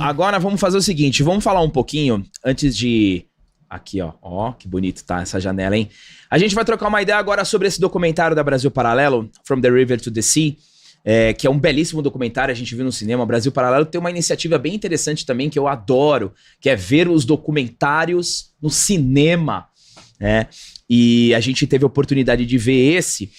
Agora vamos fazer o seguinte, vamos falar um pouquinho antes de... Aqui, ó. Ó, que bonito tá essa janela, hein? A gente vai trocar uma ideia agora sobre esse documentário da Brasil Paralelo, From the River to the Sea, que é um belíssimo documentário, a gente viu no cinema. Brasil Paralelo tem uma iniciativa bem interessante também, que eu adoro, que é ver os documentários no cinema, né? E a gente teve a oportunidade de ver esse.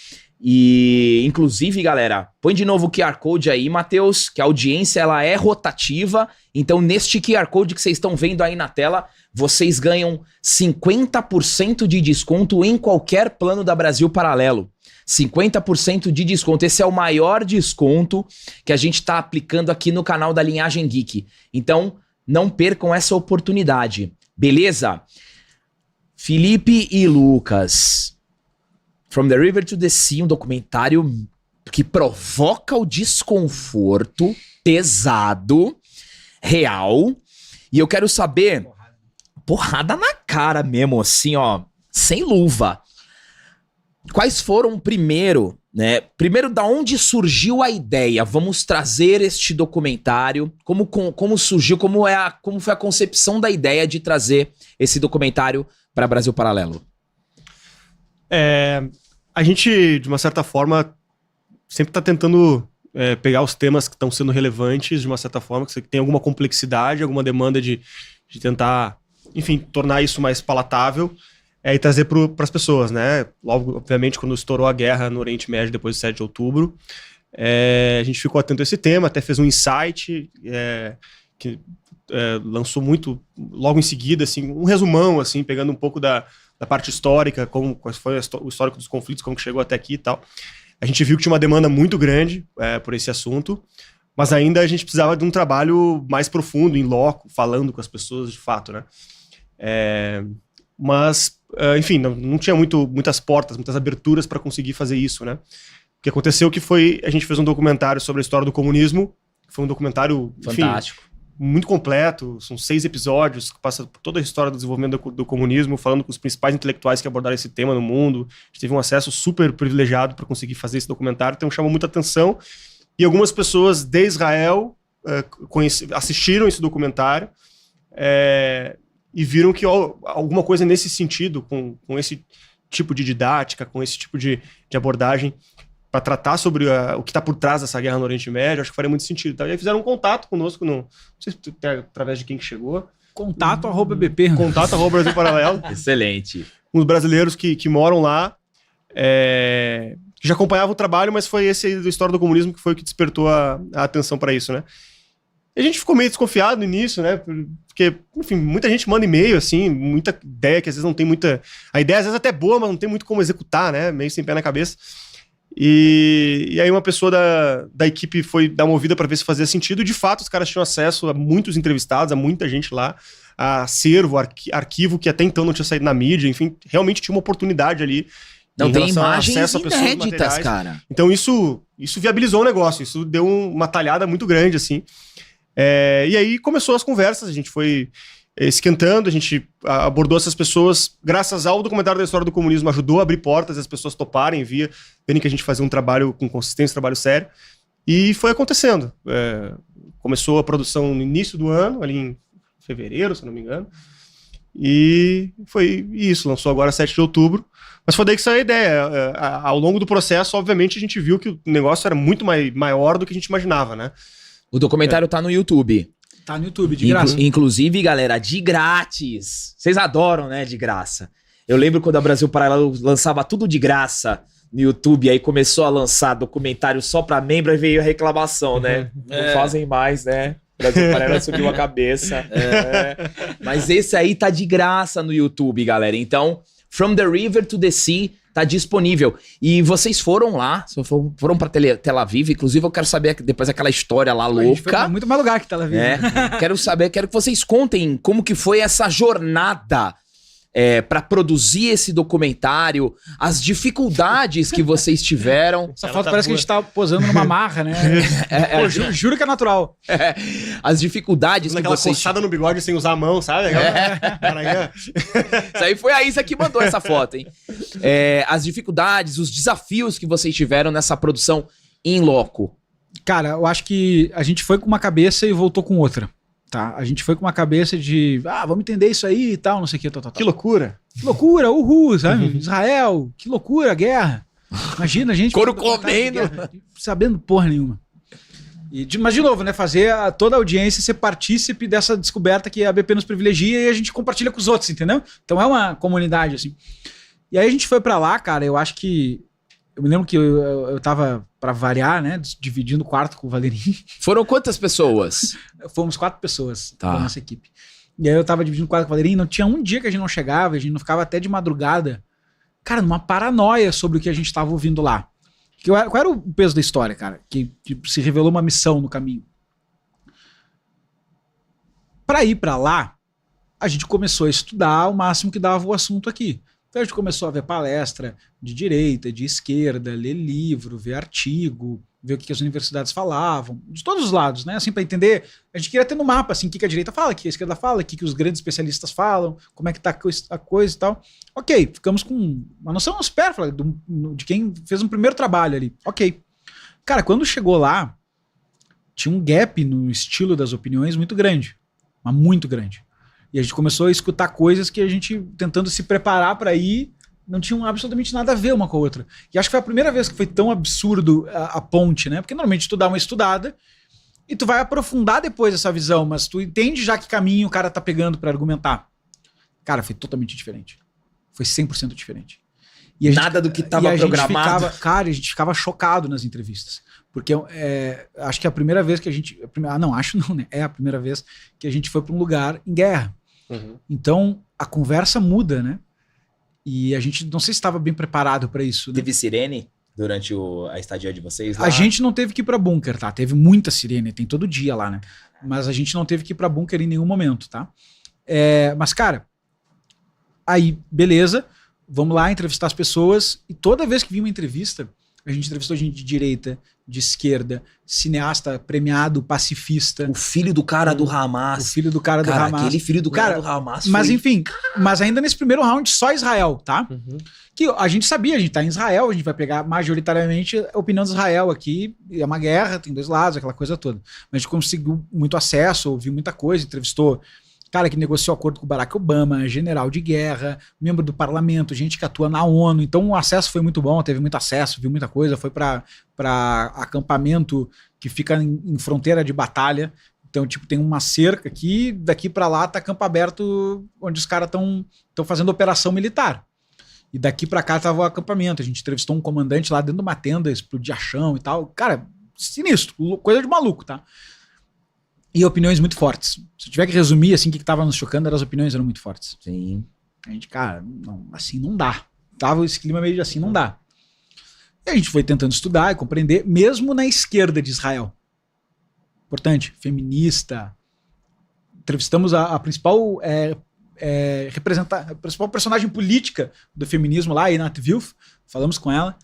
E, inclusive, galera, põe de novo o QR Code aí, Matheus, que a audiência ela é rotativa. Então, neste QR Code que vocês estão vendo aí na tela, vocês ganham 50% de desconto em qualquer plano da Brasil Paralelo. 50% de desconto. Esse é o maior desconto que a gente está aplicando aqui no canal da Linhagem Geek. Então, não percam essa oportunidade. Beleza? Felipe e Lucas... From the River to the Sea, um documentário que provoca o desconforto pesado, real. E eu quero saber, porrada na cara mesmo, assim, ó, sem luva. Quais foram primeiro, né? Primeiro, da onde surgiu a ideia? Vamos trazer este documentário. Como surgiu, como foi a concepção da ideia de trazer esse documentário para Brasil Paralelo? A gente, de uma certa forma, sempre está tentando pegar os temas que estão sendo relevantes, de uma certa forma, que tem alguma complexidade, alguma demanda de tentar, enfim, tornar isso mais palatável e trazer para as pessoas, né? Logo, obviamente, quando estourou a guerra no Oriente Médio, depois do 7 de outubro, a gente ficou atento a esse tema, até fez um insight que lançou muito, logo em seguida, assim, um resumão, assim, pegando um pouco da parte histórica, qual foi o histórico dos conflitos, como que chegou até aqui e tal. A gente viu que tinha uma demanda muito grande por esse assunto, mas ainda a gente precisava de um trabalho mais profundo, em loco, falando com as pessoas de fato, né? Enfim, não tinha muitas portas, muitas aberturas para conseguir fazer isso, né? O que aconteceu a gente fez um documentário sobre a história do comunismo, que foi um documentário, fantástico. Enfim, muito completo, são 6 episódios que passa por toda a história do desenvolvimento do comunismo, falando com os principais intelectuais que abordaram esse tema no mundo. A gente teve um acesso super privilegiado para conseguir fazer esse documentário, então chamou muita atenção. E algumas pessoas de Israel assistiram esse documentário e viram que alguma coisa nesse sentido, com esse tipo de didática, com esse tipo de abordagem, para tratar sobre o que está por trás dessa guerra no Oriente Médio, acho que faria muito sentido. Então, e aí fizeram um contato conosco, não sei se através de quem que chegou. Contato@BP. Contato@Brasil Paralelo. Excelente. Uns brasileiros que moram lá, que já acompanhavam o trabalho, mas foi esse aí da história do comunismo que foi o que despertou a atenção para isso, né? E a gente ficou meio desconfiado no início, né? Porque, enfim, muita gente manda e-mail, assim, muita ideia que às vezes não tem muita... A ideia às vezes até é boa, mas não tem muito como executar, né? Meio sem pé na cabeça. E aí uma pessoa da equipe foi dar uma ouvida para ver se fazia sentido. De fato, os caras tinham acesso a muitos entrevistados, a muita gente lá, a acervo, arquivo que até então não tinha saído na mídia. Enfim, realmente tinha uma oportunidade ali. Não tem imagens inéditas, cara. Então isso viabilizou o negócio, isso deu uma talhada muito grande, assim. E aí começou as conversas, a gente foi esquentando, a gente abordou essas pessoas, graças ao documentário da história do comunismo, ajudou a abrir portas, as pessoas toparem, verem que a gente fazia um trabalho com consistência, um trabalho sério, e foi acontecendo. Começou a produção no início do ano, ali em fevereiro, se não me engano, e foi isso, lançou agora 7 de outubro, mas foi daí que saiu a ideia. Ao longo do processo, obviamente, a gente viu que o negócio era muito maior do que a gente imaginava, né? O documentário tá no YouTube. Tá no YouTube, de graça. Inclusive, galera, de grátis. Vocês adoram, né, de graça. Eu lembro quando a Brasil Paralelo lançava tudo de graça no YouTube, aí começou a lançar documentário só pra membro e veio a reclamação, né? Não fazem mais, né? Brasil Paralelo subiu a cabeça. Mas esse aí tá de graça no YouTube, galera. Então, From the River to the Sea tá disponível. E vocês foram lá, foram pra Tel Aviv. Inclusive, eu quero saber depois aquela história lá louca. A gente foi muito mais lugar que Tel Aviv. Quero que vocês contem como que foi essa jornada pra produzir esse documentário, as dificuldades que vocês tiveram. Essa foto parece que a gente tá posando numa marra, né? Juro que é natural. As dificuldades que Naquela vocês... coçada no bigode sem usar a mão, sabe? Isso aí foi a Isa que mandou essa foto, hein? As dificuldades, os desafios que vocês tiveram nessa produção in loco. Cara, eu acho que a gente foi com uma cabeça e voltou com outra. tá? A gente foi com uma cabeça de, vamos entender isso aí e tal, não sei o que, tal. Que loucura. Que loucura, uhul, sabe? Israel, que loucura, a guerra. Imagina a gente... Couro comendo. Sabendo porra nenhuma. Mas, de novo, né? Fazer toda a audiência ser partícipe dessa descoberta que a BP nos privilegia e a gente compartilha com os outros, entendeu? Então é uma comunidade, assim. E aí a gente foi pra lá, cara, eu acho que... Eu me lembro que eu tava, pra variar, né? Dividindo o quarto com o Valerinho. Foram quantas pessoas? Fomos 4 pessoas da nossa equipe. E aí eu tava dividindo o quarto com o Valerinho, não tinha um dia que a gente não chegava, a gente não ficava até de madrugada. Cara, numa paranoia sobre o que a gente tava ouvindo lá. Qual era o peso da história, cara? Que se revelou uma missão no caminho. Para ir para lá, a gente começou a estudar o máximo que dava o assunto aqui. Então a gente começou a ver palestra de direita, de esquerda, ler livro, ver artigo, ver o que as universidades falavam, de todos os lados, né? Assim, para entender, a gente queria ter no mapa, assim, o que a direita fala, o que a esquerda fala, o que os grandes especialistas falam, como é que tá a coisa e tal. Ok, ficamos com uma noção supérflua de quem fez um primeiro trabalho ali. Ok. Cara, quando chegou lá, tinha um gap no estilo das opiniões muito grande, mas muito grande. E a gente começou a escutar coisas que a gente, tentando se preparar para ir, não tinham absolutamente nada a ver uma com a outra. E acho que foi a primeira vez que foi tão absurdo a ponte, né? Porque normalmente tu dá uma estudada e tu vai aprofundar depois essa visão, mas tu entende já que caminho o cara tá pegando para argumentar. Cara, foi totalmente diferente. Foi 100% diferente. E nada do que estava programado. A gente ficava chocado nas entrevistas. Porque acho que é a primeira vez que a gente... né? É a primeira vez que a gente foi para um lugar em guerra. Uhum. Então, a conversa muda, né? E a gente não sei se estava bem preparado para isso. Né? Teve sirene durante a estadia de vocês lá? A gente não teve que ir para bunker, tá? Teve muita sirene, tem todo dia lá, né? Mas a gente não teve que ir para bunker em nenhum momento, tá? Mas, cara, aí, beleza, vamos lá entrevistar as pessoas. E toda vez que vinha uma entrevista, a gente entrevistou gente de direita, de esquerda, cineasta premiado, pacifista. O filho do cara do Hamas. O filho do cara do Hamas. Aquele filho do cara do Hamas. Mas enfim, mas ainda nesse primeiro round só Israel, tá? Uhum. Que a gente sabia, a gente tá em Israel, a gente vai pegar majoritariamente a opinião de Israel aqui. É uma guerra, tem 2 lados, aquela coisa toda. Mas a gente conseguiu muito acesso, ouviu muita coisa, entrevistou cara que negociou acordo com o Barack Obama, general de guerra, membro do parlamento, gente que atua na ONU. Então o acesso foi muito bom, teve muito acesso, viu muita coisa. Foi para acampamento que fica em fronteira de batalha. Então, tipo, tem uma cerca aqui, daqui para lá tá campo aberto onde os caras estão fazendo operação militar. E daqui para cá tava o acampamento. A gente entrevistou um comandante lá dentro de uma tenda, explodia chão e tal. Cara, sinistro, coisa de maluco, tá? E opiniões muito fortes. Se eu tiver que resumir, assim, o que estava nos chocando, as opiniões eram muito fortes. Sim. A gente, cara, não, assim não dá. Tava esse clima meio de assim, não dá. E a gente foi tentando estudar e compreender, mesmo na esquerda de Israel. Importante, feminista. Entrevistamos a principal a principal personagem política do feminismo lá, Einat Wilf. Falamos com ela.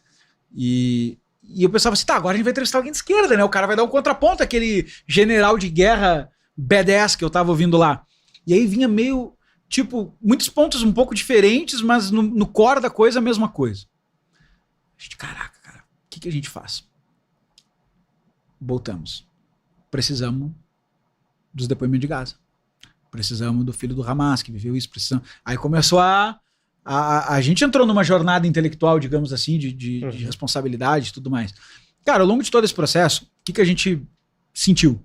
E eu pensava assim, tá, agora a gente vai entrevistar alguém de esquerda, né? O cara vai dar um contraponto àquele general de guerra badass que eu tava ouvindo lá. E aí vinha meio, tipo, muitos pontos um pouco diferentes, mas no core da coisa, a mesma coisa. A gente, caraca, cara, o que a gente faz? Voltamos. Precisamos dos depoimentos de Gaza. Precisamos do filho do Hamas, que viveu isso. Precisamos... Aí começou a gente entrou numa jornada intelectual, digamos assim, de responsabilidade e tudo mais. Cara, ao longo de todo esse processo, o que a gente sentiu?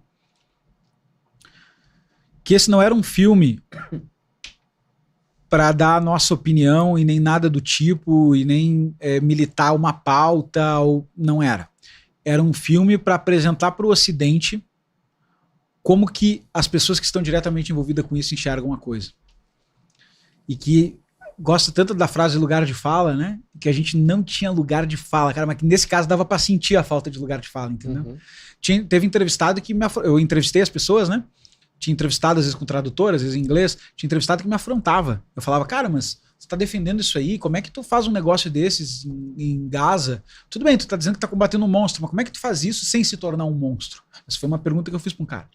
Que esse não era um filme para dar a nossa opinião e nem nada do tipo, e nem militar uma pauta, ou não era. Era um filme para apresentar para o Ocidente como que as pessoas que estão diretamente envolvidas com isso enxergam a coisa. E que gosto tanto da frase lugar de fala, né? Que a gente não tinha lugar de fala, cara, mas que nesse caso dava pra sentir a falta de lugar de fala, entendeu? Uhum. Teve entrevistado que eu entrevistei as pessoas, né? Tinha entrevistado às vezes com tradutor, às vezes em inglês, tinha entrevistado que me afrontava. Eu falava, cara, mas você tá defendendo isso aí? Como é que tu faz um negócio desses em Gaza? Tudo bem, tu tá dizendo que tá combatendo um monstro, mas como é que tu faz isso sem se tornar um monstro? Essa foi uma pergunta que eu fiz pra um cara.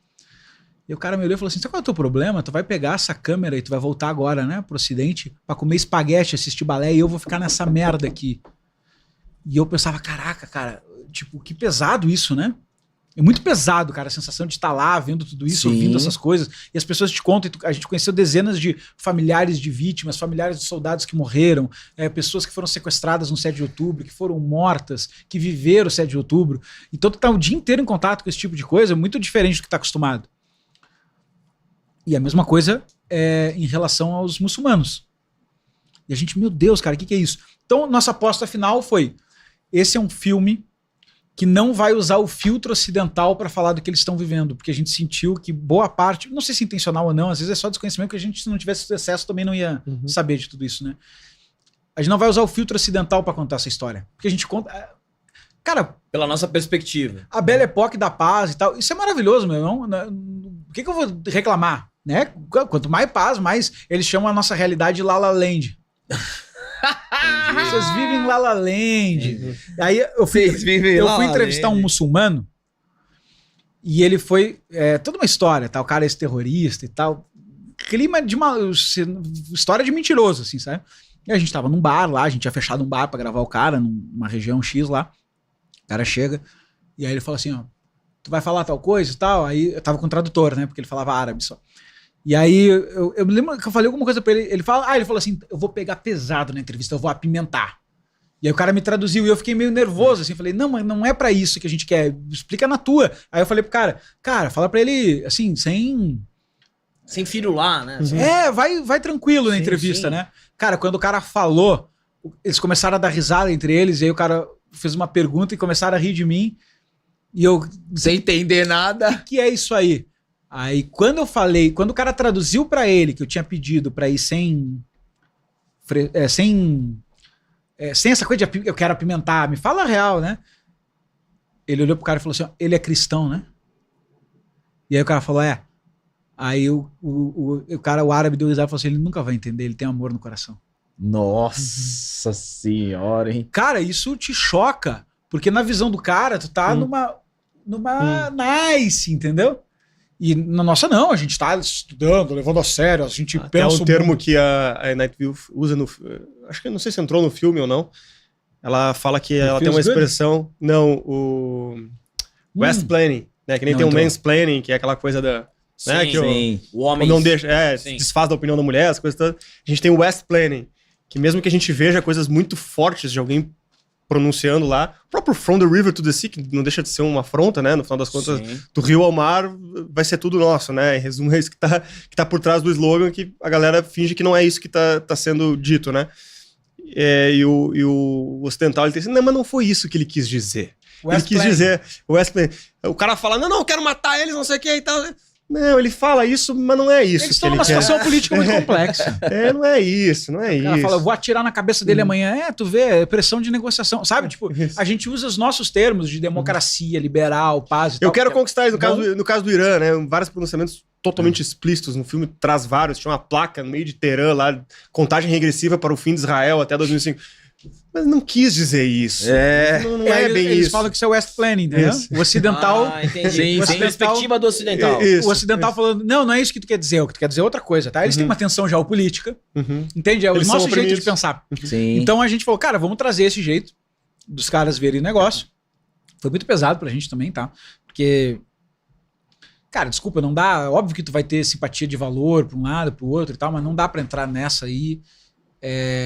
E o cara me olhou e falou assim, sabe qual é o teu problema? Tu vai pegar essa câmera e tu vai voltar agora, né, pro Ocidente, pra comer espaguete, assistir balé, e eu vou ficar nessa merda aqui. E eu pensava, caraca, cara, tipo, que pesado isso, né? É muito pesado, cara, a sensação de estar lá, vendo tudo isso, Sim. ouvindo essas coisas, e as pessoas te contam, a gente conheceu dezenas de familiares de vítimas, familiares de soldados que morreram, pessoas que foram sequestradas no 7 de outubro, que foram mortas, que viveram o 7 de outubro. Então tu tá o dia inteiro em contato com esse tipo de coisa, muito diferente do que tá acostumado. E a mesma coisa em relação aos muçulmanos. E a gente, meu Deus, cara, o que é isso? Então, nossa aposta final foi, esse é um filme que não vai usar o filtro ocidental para falar do que eles estão vivendo, porque a gente sentiu que boa parte, não sei se intencional ou não, às vezes é só desconhecimento, porque a gente, se não tivesse acesso, também não ia saber de tudo isso, né? A gente não vai usar o filtro ocidental para contar essa história, porque a gente conta... Cara... Pela nossa perspectiva. A Belle Époque da paz e tal, isso é maravilhoso, meu irmão. O que eu vou reclamar, né? Quanto mais paz, mais eles chamam a nossa realidade de La La Land. Vocês vivem La La Land. Aí eu fui entrevistar um muçulmano e ele foi toda uma história, tá? O cara é esse-terrorista e tal, clima de uma história de mentiroso, assim, sabe? E a gente tava num bar lá, a gente tinha fechado um bar pra gravar o cara numa região X lá. O cara chega e aí ele fala assim, ó, tu vai falar tal coisa e tal? Aí eu tava com o tradutor, né? Porque ele falava árabe só. E aí, eu me lembro que eu falei alguma coisa pra ele, ele falou assim, eu vou pegar pesado na entrevista, eu vou apimentar. E aí o cara me traduziu e eu fiquei meio nervoso, assim, falei, não, mas não é pra isso que a gente quer, explica na tua. Aí eu falei pro cara, fala pra ele, assim, sem firular, né? Vai tranquilo na entrevista, né? Cara, quando o cara falou, eles começaram a dar risada entre eles, e aí o cara fez uma pergunta e começaram a rir de mim, e eu... Sem entender nada. O que é isso aí? Aí, quando o cara traduziu pra ele que eu tinha pedido pra ir sem essa coisa de eu quero apimentar, me fala a real, né? Ele olhou pro cara e falou assim, ó, ele é cristão, né? E aí o cara falou, Aí o árabe deu risada e falou assim, ele nunca vai entender, ele tem amor no coração. Nossa senhora, hein? Cara, isso te choca, porque na visão do cara, tu tá numa nice, entendeu? E na nossa não, a gente tá estudando, levando a sério, a gente pensa... É um termo que a Nightview usa no... Acho que não sei se entrou no filme ou não. Ela fala que ela tem uma expressão... Não, o... Westplanning, né? Que nem tem o mansplaining, que é aquela coisa da... Sim, né? Que sim. O homem... Não deixa, desfaz da opinião da mulher, as coisas todas. A gente tem o Westplanning, que mesmo que a gente veja coisas muito fortes de alguém pronunciando lá, o próprio From the River to the Sea, que não deixa de ser uma afronta, né? No final das contas, do rio ao mar vai ser tudo nosso, né? Em resumo, é isso que tá por trás do slogan, que a galera finge que não é isso que tá sendo dito, né? E o ocidental, ele tem assim, não, mas não foi isso que ele quis dizer. Ele quis dizer, o cara fala, não, eu quero matar eles, não sei o que e tal. Não, ele fala isso, mas não é isso. Eles estão numa situação política muito complexa. Não é isso, não é isso. Ela fala, eu vou atirar na cabeça dele amanhã. Tu vê, pressão de negociação. Sabe, tipo, a gente usa os nossos termos de democracia, liberal, paz e tal. Eu quero conquistar isso no caso do Irã, né? Vários pronunciamentos totalmente explícitos. No filme traz vários. Tinha uma placa no meio de Teherã lá, contagem regressiva para o fim de Israel até 2005. Mas não quis dizer isso. Não é bem eles isso. falam que isso é West Planning, entendeu? O ocidental... entendi. Sim, perspectiva do ocidental. O ocidental falando, não é isso que tu quer dizer, o que tu quer dizer é outra coisa, tá? Eles têm uma tensão geopolítica, entende? É o nosso jeito de pensar. Sim. Então a gente falou, cara, vamos trazer esse jeito dos caras verem o negócio. Foi muito pesado pra gente também, tá? Porque... Cara, desculpa, não dá... Óbvio que tu vai ter simpatia de valor pra um lado, pro outro e tal, mas não dá pra entrar nessa aí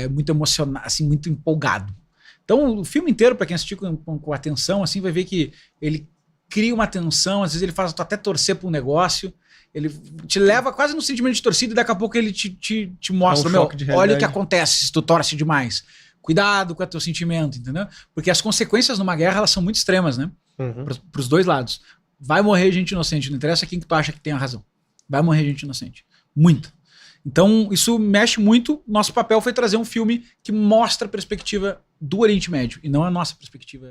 muito emocionado, assim, muito empolgado. Então, o filme inteiro, pra quem assistiu com atenção, assim, vai ver que ele cria uma tensão, às vezes ele faz tu até torcer pra um negócio, ele te leva quase no sentimento de torcida e daqui a pouco ele te mostra, olha o que acontece se tu torce demais. Cuidado com o teu sentimento, entendeu? Porque as consequências numa guerra, elas são muito extremas, né? Pros dois lados. Vai morrer gente inocente, não interessa quem que tu acha que tem a razão. Vai morrer gente inocente. Muita. Então, isso mexe muito. Nosso papel foi trazer um filme que mostra a perspectiva do Oriente Médio e não a nossa perspectiva.